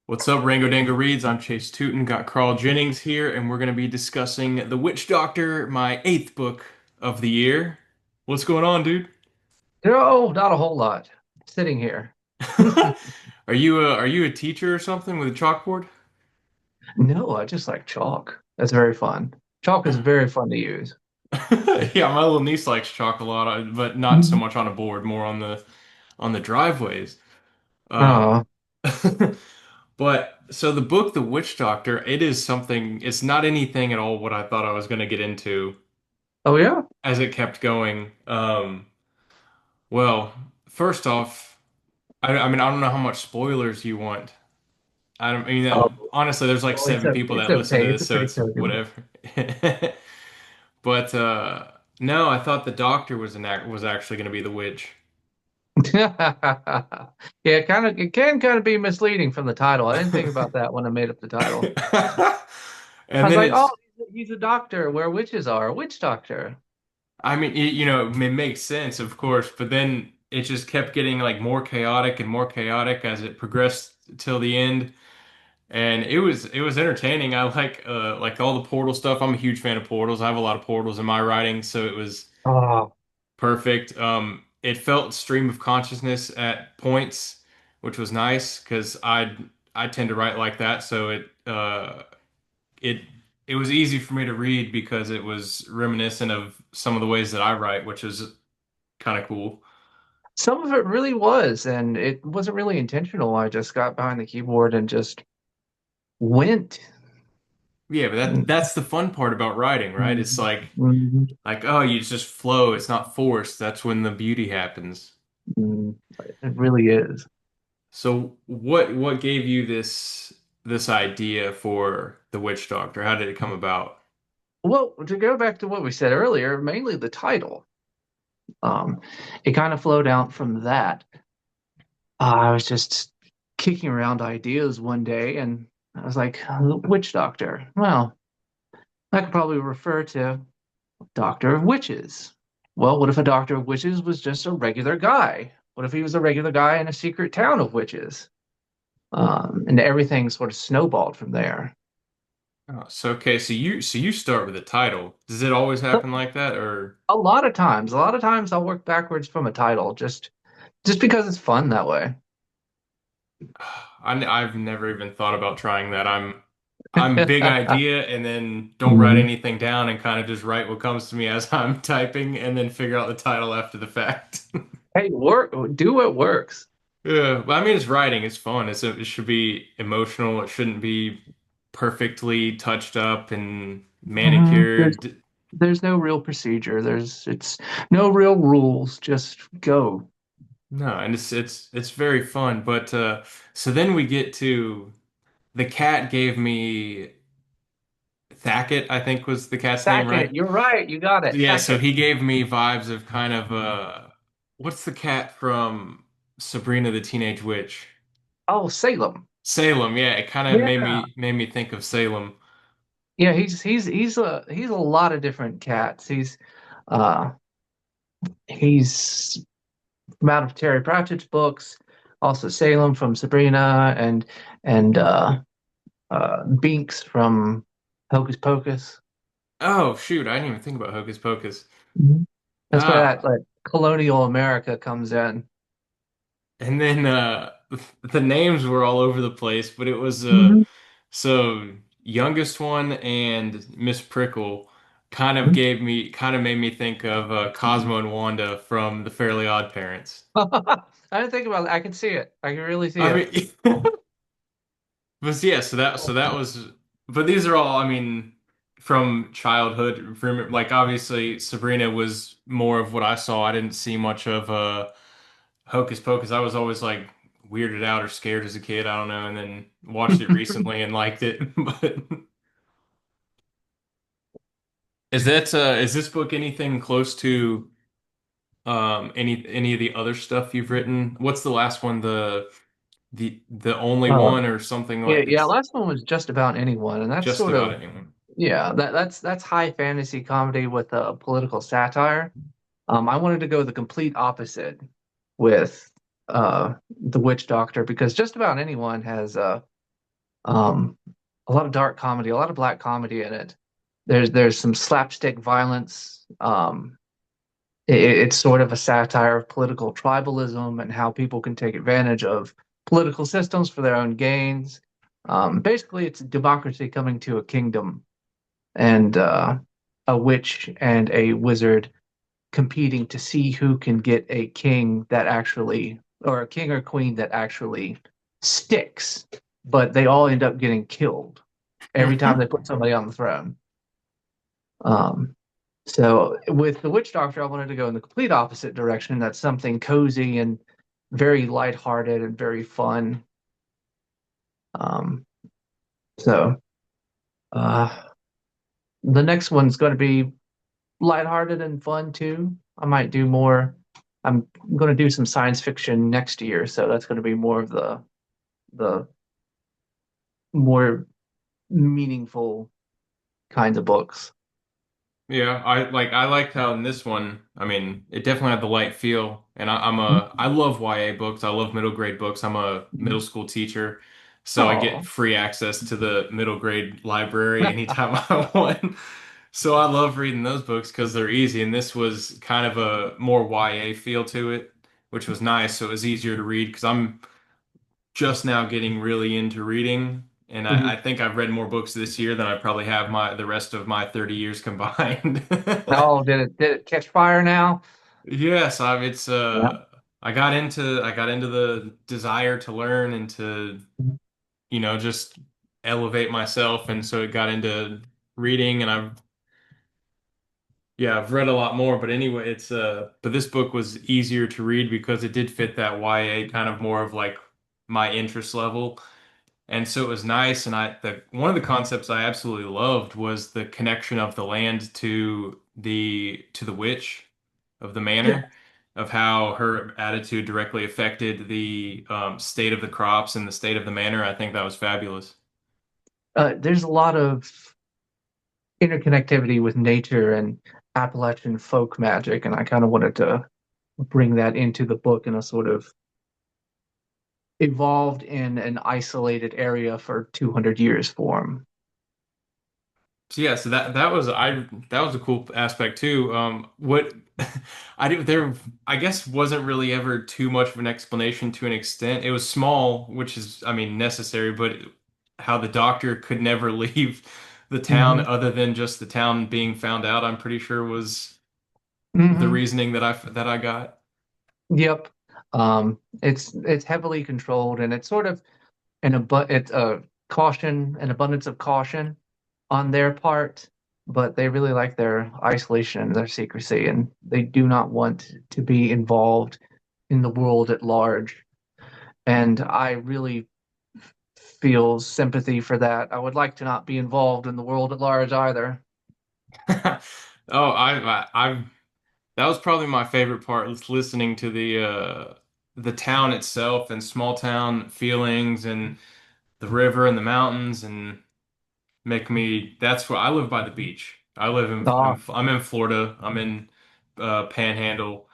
What's up, RangoDango Reads? I'm Chase Tootin. Got Carl Jennings here, and we're going to be discussing The Witch Doctor, my eighth book of the year. What's going on, dude? No, not a whole lot. Sitting here. Are you a teacher or something with a chalkboard? No, I just like chalk. That's very fun. Chalk is very fun to use. Yeah, my little niece likes chalk a lot, but not so Mhm. much on a board, more on the driveways. Um, Oh, but so the book, The Witch Doctor, it is something. It's not anything at all what I thought I was going to get into oh yeah. as it kept going. Well, first off, I mean, I don't know how much spoilers you want. I mean, Oh, honestly, there's like well, it's seven people it's that listen to okay. It's this, a so pretty it's token. whatever. But no, I thought the doctor was actually going to be the witch. Yeah, it can kind of be misleading from the title. I didn't think about that when I made up the title. I And was then like, oh, it's, he's a doctor where witches are, a witch doctor. I mean, it makes sense, of course, but then it just kept getting like more chaotic and more chaotic as it progressed till the end. And it was entertaining. I like all the portal stuff. I'm a huge fan of portals. I have a lot of portals in my writing, so it was Oh, perfect. It felt stream of consciousness at points, which was nice because I tend to write like that. So it it was easy for me to read because it was reminiscent of some of the ways that I write, which is kind of cool. some of it really was, and it wasn't really intentional. I just got behind the keyboard and just went. Yeah, but that's the fun part about writing, right? It's Mhm. like Mhm. oh, you just flow. It's not forced. That's when the beauty happens. Mm, it really is. So what gave you this idea for the witch doctor? How did it come about? Well, to go back to what we said earlier, mainly the title. Um, it kind of flowed out from that. I was just kicking around ideas one day, and I was like, "Witch doctor." Well, I could probably refer to Doctor of Witches. Well, what if a Doctor of Witches was just a regular guy? What if he was a regular guy in a secret town of witches? And everything sort of snowballed from there. Oh, so okay, so you start with a title. Does it always happen like that, or A lot of times I'll work backwards from a title just because it's fun that way. I've never even thought about trying that. I'm big idea and then don't write Mhm. anything down and kind of just write what comes to me as I'm typing and then figure out the title after the fact. Hey, do what works. Yeah, but I mean it's writing, it's fun. It should be emotional. It shouldn't be perfectly touched up and Mhm. manicured. There's no real procedure. It's no real rules. Just go. No, and it's very fun. But so then we get to the cat gave me Thacket, I think was the cat's name, Hackett, right? you're right. You got it. Yeah, so Hackett. he gave me vibes of kind of what's the cat from Sabrina the Teenage Witch? Oh, Salem. Salem, yeah, it kind of Yeah. made me think of Salem. Yeah, he's a lot of different cats. Uh he's from out of Terry Pratchett's books, also Salem from Sabrina and Binks from Hocus Pocus. Oh shoot, I didn't even think about Hocus Pocus. Mhm. That's where that Ah, like colonial America comes in. and then the names were all over the place, but it was Mhm. so youngest one and Miss Prickle kind of made me think of Cosmo and Wanda from The Fairly Odd Parents. I didn't think about it. I can see it. I can really see I it. mean, but yeah, so that was, but these are all, I mean, from childhood. From like obviously Sabrina was more of what I saw. I didn't see much of Hocus Pocus. I was always like weirded out or scared as a kid. I don't know, and then watched it recently and liked it. But is this book anything close to any of the other stuff you've written? What's the last one? The only Uh, one or something yeah, like yeah. it's Last one was just about anyone, and that's just sort about of anyone. yeah. That's high fantasy comedy with a political satire. I wanted to go the complete opposite with the Witch Doctor because just about anyone has um, a lot of dark comedy, a lot of black comedy in it. There's some slapstick violence. It's sort of a satire of political tribalism and how people can take advantage of political systems for their own gains. Basically, it's democracy coming to a kingdom and a witch and a wizard competing to see who can get a king that actually, or a king or queen that actually sticks, but they all end up getting killed every time they put somebody on the throne. Um, so with the Witch Doctor, I wanted to go in the complete opposite direction. That's something cozy and very lighthearted and very fun. Um, so uh, the next one's going to be lighthearted and fun too. I might do more. I'm going to do some science fiction next year, so that's going to be more of the more meaningful kinds of books. Yeah, I liked how in this one, I mean, it definitely had the light feel. And I love YA books. I love middle grade books. I'm a middle school teacher, so I get Oh, free access to the middle grade library anytime I want. So I love reading those books because they're easy. And this was kind of a more YA feel to it, which was nice. So it was easier to read because I'm just now getting really into reading. And I think I've read more books this year than I probably have the rest of my 30 years combined. oh, did it catch fire now? Yes, it's Yeah. I got into the desire to learn and to, just elevate myself, and so it got into reading, and I've read a lot more, but anyway, but this book was easier to read because it did fit that YA kind of more of like my interest level. And so it was nice, and the one of the concepts I absolutely loved was the connection of the land to the witch of the Yeah. manor, of how her attitude directly affected the state of the crops and the state of the manor. I think that was fabulous. There's a lot of interconnectivity with nature and Appalachian folk magic, and I kind of wanted to bring that into the book in a sort of evolved in an isolated area for 200 years form. So yeah, so that was a cool aspect too. What I did there, I guess wasn't really ever too much of an explanation to an extent. It was small, which is, I mean, necessary, but how the doctor could never leave the town Hmm. other than just the town being found out, I'm pretty sure was the Hmm. reasoning that I got. Yep. It's heavily controlled, and it's sort of it's a caution, an abundance of caution on their part, but they really like their isolation and their secrecy, and they do not want to be involved in the world at large. And I really feel sympathy for that. I would like to not be involved in the world at large either. Oh, that was probably my favorite part, was listening to the town itself and small town feelings and the river and the mountains and make me that's where I live by the beach. Ah, I'm in Florida. I'm in Panhandle.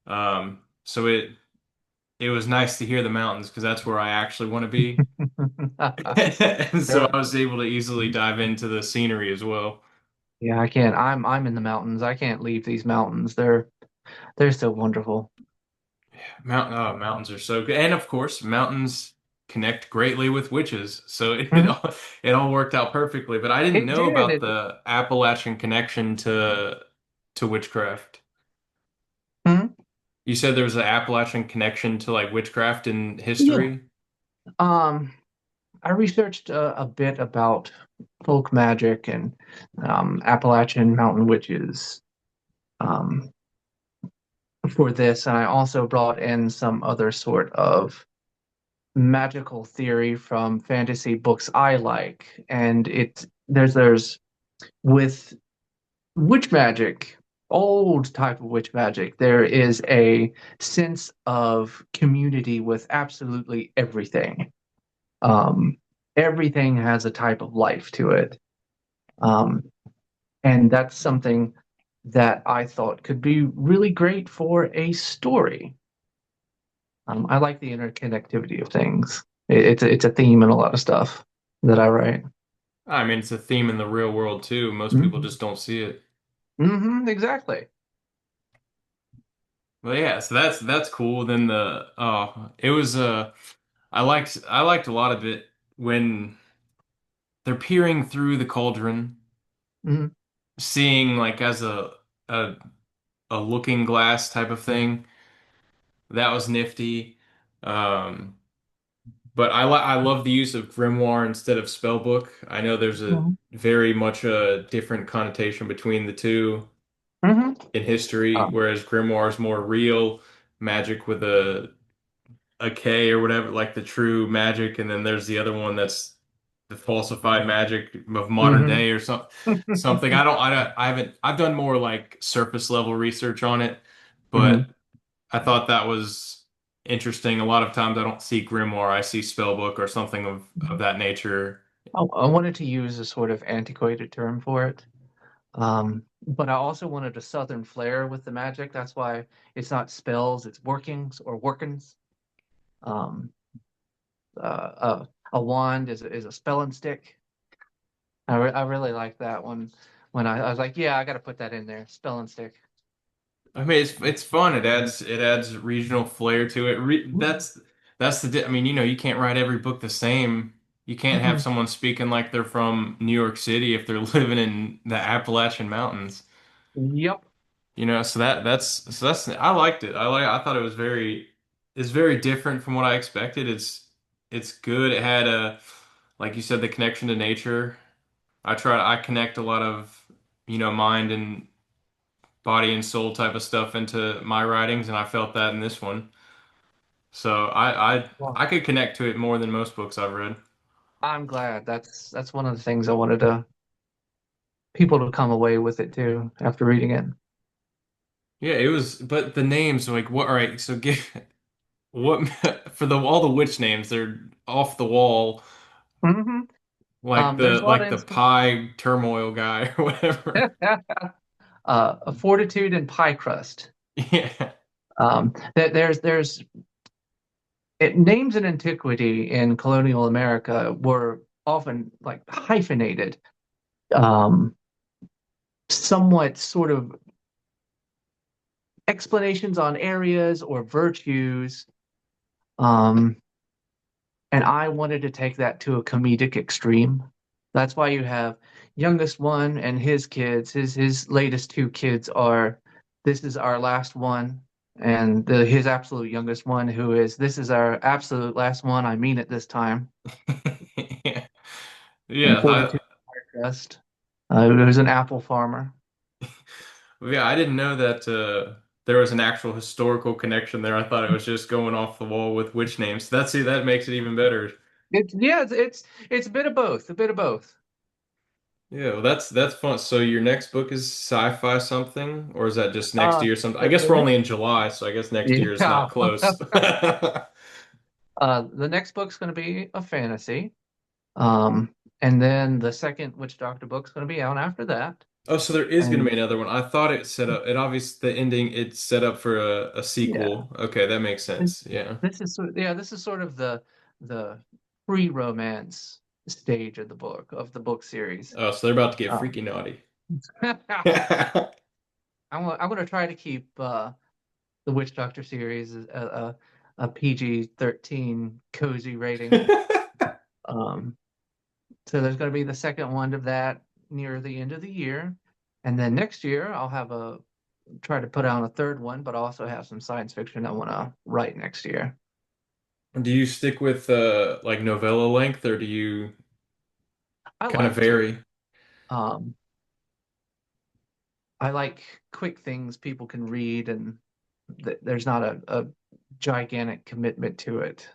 So it was nice to hear the mountains because that's where I actually want to be. And so They're- I was able to easily dive into the scenery as well. yeah, I can't. I'm in the mountains. I can't leave these mountains. They're so wonderful. Mountains are so good. And of course, mountains connect greatly with witches. So Mhm. it all worked out perfectly. But I didn't It know did. about It. the Appalachian connection to witchcraft. Mhm. You said there was an Appalachian connection to like witchcraft in Yeah. history. Um, I researched a bit about folk magic and Appalachian mountain witches um, for this, and I also brought in some other sort of magical theory from fantasy books I like. And there's with witch magic, old type of witch magic, there is a sense of community with absolutely everything. Um, Everything has a type of life to it. Um, and that's something that I thought could be really great for a story. I like the interconnectivity of things. It's a theme in a lot of stuff that I write. I mean, it's a theme in the real world too. Most people Hmm just don't see it. exactly. But yeah, so that's cool. Then the it was I liked a lot of it when they're peering through the cauldron, hmm seeing like as a a looking glass type of thing. That was nifty. Um, but I love the use of grimoire instead of spellbook. I know there's a hmm very much a different connotation between the two hmm in history, Um, whereas grimoire is more real magic with a K or whatever, like the true magic, and then there's the other one that's the falsified magic of modern hmm day or something. I haven't I've done more like surface level research on it, hmm but I thought that was interesting. A lot of times I don't see grimoire, I see spellbook or something of that nature. I wanted to use a sort of antiquated term for it. But I also wanted a southern flair with the magic. That's why it's not spells, it's workings or workings. Um, a wand is a spelling stick. I really like that one. When I was like, yeah, I got to put that in there, spelling stick. I mean, it's fun. It adds regional flair to it. That's I mean, you can't write every book the same. You can't have Mhm. someone speaking like they're from New York City if they're living in the Appalachian Mountains. Yep. So that's I liked it. I thought it's very different from what I expected. It's good. It had a like you said the connection to nature. I connect a lot of mind and body and soul type of stuff into my writings, and I felt that in this one. So Well, I could connect to it more than most books I've read. I'm glad. That's one of the things I wanted to people to come away with it too after reading it. Yeah, it was, but the names like what? All right, so give what for the all the witch names, they're off the wall, hmm like There's the a lot of like the insp pie turmoil guy or whatever. a fortitude and pie crust. Yeah. There's names in antiquity in colonial America were often like hyphenated, um, somewhat sort of explanations on areas or virtues. Um, and I wanted to take that to a comedic extreme. That's why you have youngest one and his kids. His latest two kids are this is our last one, and his absolute youngest one who is this is our absolute last one. I mean it this time. Yeah. And Yeah, 42 crust. Who's an apple farmer. yeah, I didn't know that there was an actual historical connection there. I thought it was just going off the wall with witch names. See, that makes it even better. It's a bit of both, a bit of both. Yeah, well, that's fun. So your next book is sci-fi something, or is that just next Uh, year something? I guess the we're next only in July, so I guess next year is yeah, not close. the next book's going to be a fantasy. Um, and then the second Witch Doctor book's going to be out after that. Oh, so there is going to And be another one. I thought it set up. It obviously the ending. It's set up for a yeah, sequel. Okay, that makes this, sense. Yeah. this is sort of the pre-romance stage of the book series. Oh, so they're about to get Um, freaky naughty. I'm going to try to keep the Witch Doctor series a PG-13 cozy rating. Um, so there's going to be the second one of that near the end of the year. And then next year I'll have a try to put out a third one, but also have some science fiction I want to write next year. Do you stick with like novella length, or do you I kind of like to. vary? Um, I like quick things people can read, and there's not a gigantic commitment to it.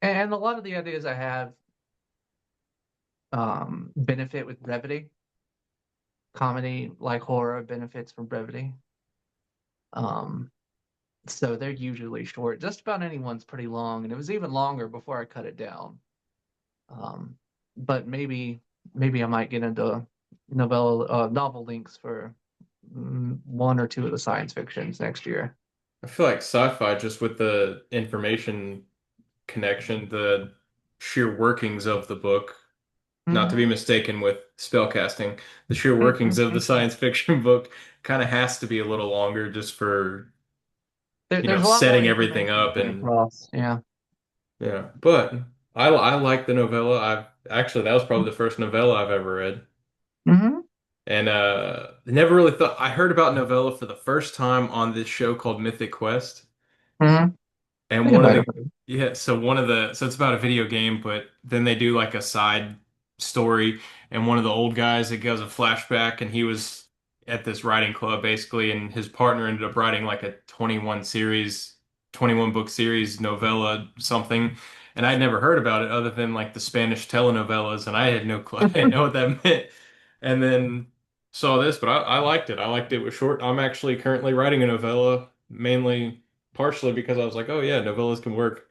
And a lot of the ideas I have benefit with brevity. Comedy, like horror, benefits from brevity. Um, so they're usually short. Just about anyone's pretty long, and it was even longer before I cut it down. Um, but maybe I might get into novel links for one or two of the science fictions next year. I feel like sci-fi just with the information connection, the sheer workings of the book, not to be Hmm. mistaken with spellcasting, the sheer workings of the science fiction book kind of has to be a little longer just for, There's a lot more setting everything information to up get and across. Yeah. yeah. But I like the novella. I've actually that was probably the first novella I've ever read. Hmm. And never really thought I heard about novella for the first time on this show called Mythic Quest. Hmm. I And think I one of might have the heard. yeah, so one of the so it's about a video game, but then they do like a side story, and one of the old guys it goes a flashback, and he was at this writing club basically, and his partner ended up writing like a 21 book series novella something, and I'd never heard about it other than like the Spanish telenovelas, and I had no clue, I didn't know what that meant, and then saw this, but I liked it. I liked it. It was short. I'm actually currently writing a novella mainly partially because I was like, oh yeah, novellas can work.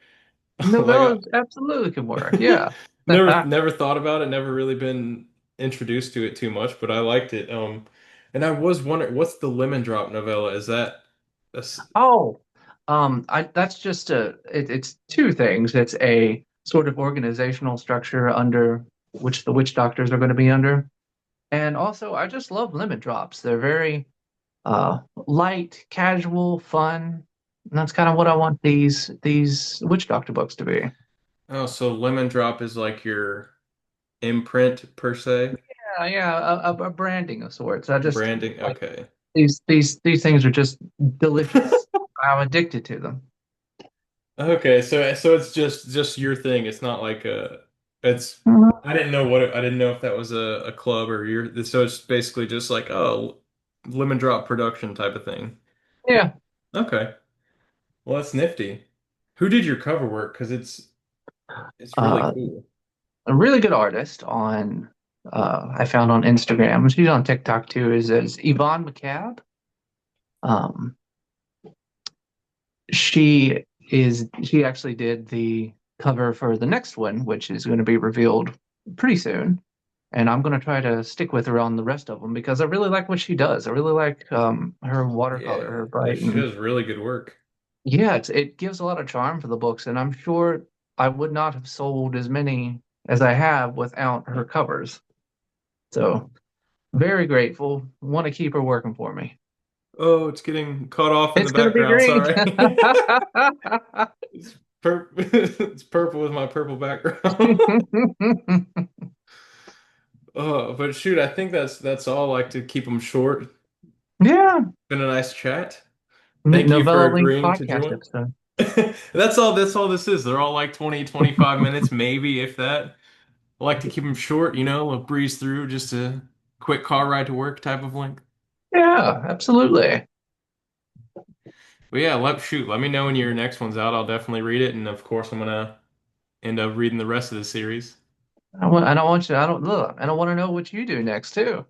Like Novellas absolutely can work. Yeah. never thought about it, never really been introduced to it too much, but I liked it. And I was wondering, what's the Lemon Drop novella? Is that that's Oh, that's just it's two things. It's a sort of organizational structure under which the witch doctors are going to be under. And also, I just love lemon drops. They're very light, casual, fun. And that's kind of what I want these witch doctor books to be. oh, so Lemon Drop is like your imprint per se, Yeah, yeah, a branding of sorts. I just branding. like Okay. these things are just delicious. I'm addicted to them. Okay, so it's just your thing. It's not like it's Mhm. I didn't know I didn't know if that was a club or your so it's basically just like oh lemon drop production type of thing. Yeah, Okay. Well, that's nifty. Who did your cover work? Because it's really uh, cool. a really good artist on I found on Instagram. She's on TikTok too. Is Yvonne McCabe. Um, she actually did the cover for the next one, which is going to be revealed pretty soon. And I'm going to try to stick with her on the rest of them because I really like what she does. I really like her watercolor, Yeah, her yeah, bright, she and does really good work. yeah, it gives a lot of charm for the books. And I'm sure I would not have sold as many as I have without her covers. So very grateful. Want to keep her working for me. Oh, it's getting caught off in the It's going to be background. great. Sorry. It's purple with my purple background. Oh, but shoot, I think that's all. I like to keep them short. Yeah, Been a nice chat. Thank you for Novella Link agreeing to podcast join. episode. That's all this is. They're all like 20, 25 minutes, maybe if that. I like to keep them short, a breeze through, just a quick car ride to work type of length. Yeah, absolutely. But yeah, let me know when your next one's out. I'll definitely read it, and of course, I'm gonna end up reading the rest of the series. I don't want you. I don't look. I don't want to know what you do next too.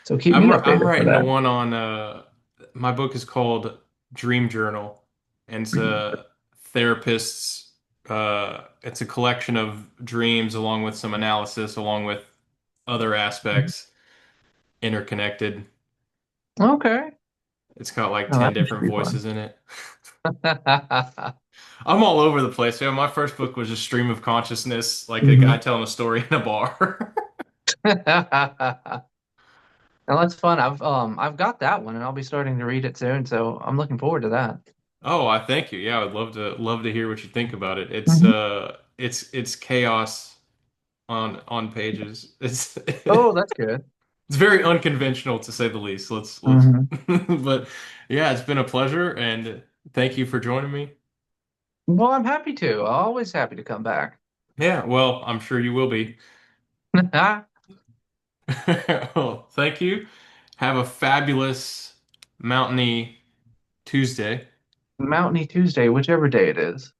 So keep me I'm updated for writing the that. one on my book is called Dream Journal, and it's a therapist's it's a collection of dreams along with some analysis, along with other aspects interconnected. Okay. It's got like Oh, 10 that should different be fun. voices in it. I'm all over the place. Yeah, my first book was just stream of consciousness, like a guy Hmm. telling a story in a bar. Now that's fun. I've got that one and I'll be starting to read it soon, so I'm looking forward to that. Oh, I thank you. Yeah, I would love to hear what you think about it. Hmm. It's chaos on pages. It's Oh, that's good. it's very unconventional to say the least. Let's Hmm. but yeah, it's been a pleasure and thank you for joining me. Well, I'm happy to. Always happy to come back. Yeah, well, I'm sure you will be. Well, thank you. Have a fabulous mountainy Tuesday. Mountainy Tuesday, whichever day it is.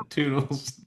Toodles.